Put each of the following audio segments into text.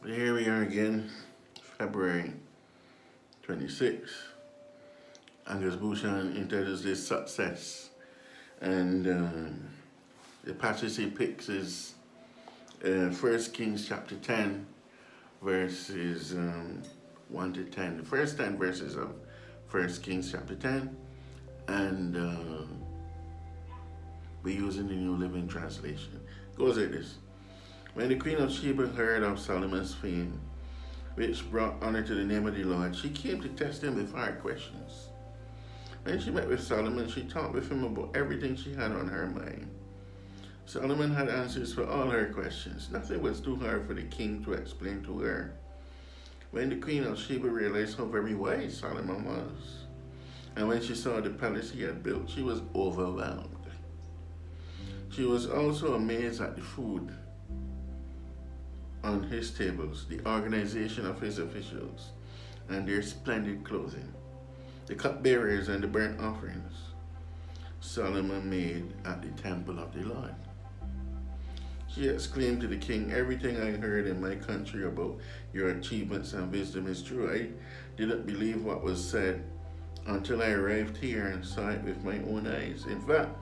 Here we are again, February 26th. Angus Bouchan entitled this Success. And the passage he picks is 1 Kings chapter 10, verses 1 to 10. The first 10 verses of 1 Kings chapter 10. And we're using the New Living Translation. It goes like this. When the Queen of Sheba heard of Solomon's fame, which brought honor to the name of the Lord, she came to test him with hard questions. When she met with Solomon, she talked with him about everything she had on her mind. Solomon had answers for all her questions. Nothing was too hard for the king to explain to her. When the Queen of Sheba realized how very wise Solomon was, and when she saw the palace he had built, she was overwhelmed. She was also amazed at the food on his tables, the organization of his officials, and their splendid clothing, the cupbearers and the burnt offerings Solomon made at the temple of the Lord. She exclaimed to the king, "Everything I heard in my country about your achievements and wisdom is true. I didn't believe what was said until I arrived here and saw it with my own eyes. In fact,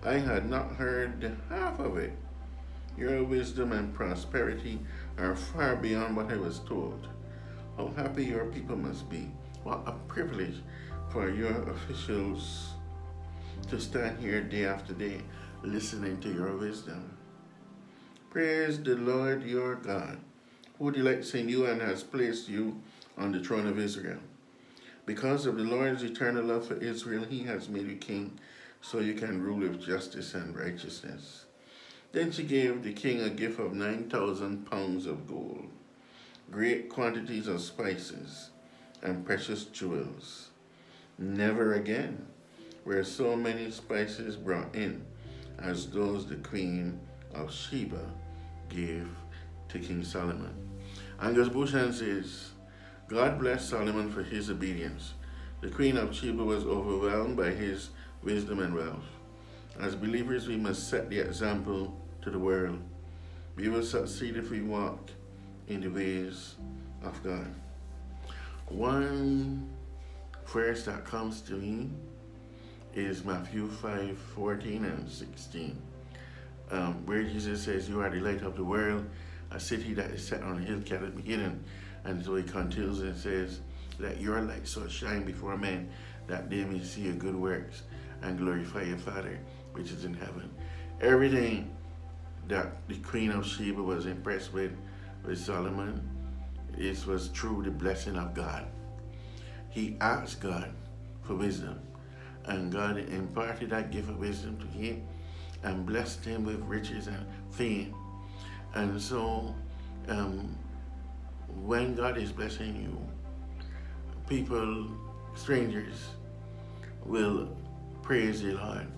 I had not heard half of it. Your wisdom and prosperity are far beyond what I was told. How happy your people must be. What a privilege for your officials to stand here day after day listening to your wisdom. Praise the Lord your God, who delights in you and has placed you on the throne of Israel. Because of the Lord's eternal love for Israel, he has made you king so you can rule with justice and righteousness." Then she gave the king a gift of 9,000 pounds of gold, great quantities of spices, and precious jewels. Never again were so many spices brought in as those the Queen of Sheba gave to King Solomon. Angus Bouchan says, God blessed Solomon for his obedience. The Queen of Sheba was overwhelmed by his wisdom and wealth. As believers, we must set the example to the world. We will succeed if we walk in the ways of God. One verse that comes to me is Matthew 5:14 and 16, where Jesus says, "You are the light of the world. A city that is set on a hill cannot be hidden." And so he continues and says, "Let your light so shine before men that they may see your good works and glorify your Father which is in heaven." Everything that the Queen of Sheba was impressed with Solomon, it was through the blessing of God. He asked God for wisdom, and God imparted that gift of wisdom to him and blessed him with riches and fame. And so when God is blessing you, people, strangers, will praise the Lord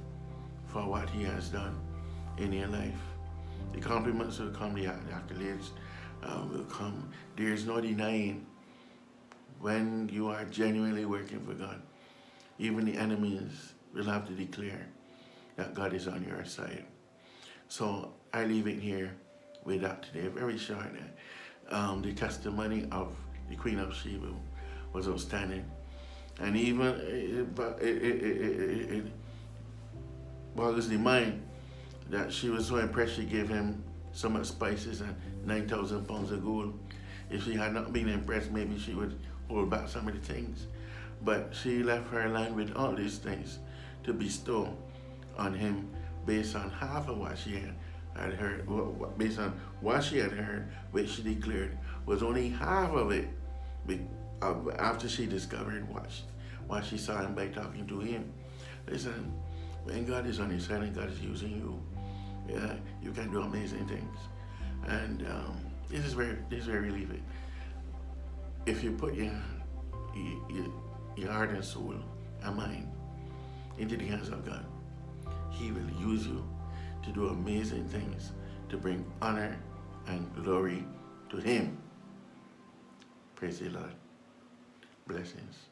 for what he has done in your life. The compliments will come, the accolades will come. There's no denying when you are genuinely working for God. Even the enemies will have to declare that God is on your side. So I leave it here with that today, very short. The testimony of the Queen of Sheba was outstanding. And even it boggles the mind that she was so impressed she gave him so much spices and 9,000 pounds of gold. If she had not been impressed, maybe she would hold back some of the things. But she left her land with all these things to bestow on him based on half of what she had heard, based on what she had heard, which she declared was only half of it after she discovered what she saw him by talking to him. Listen, when God is on your side and God is using you, you can do amazing things. And this is where we leave it. If you put your heart and soul and mind into the hands of God, he will use you to do amazing things to bring honor and glory to him. Praise the Lord. Blessings.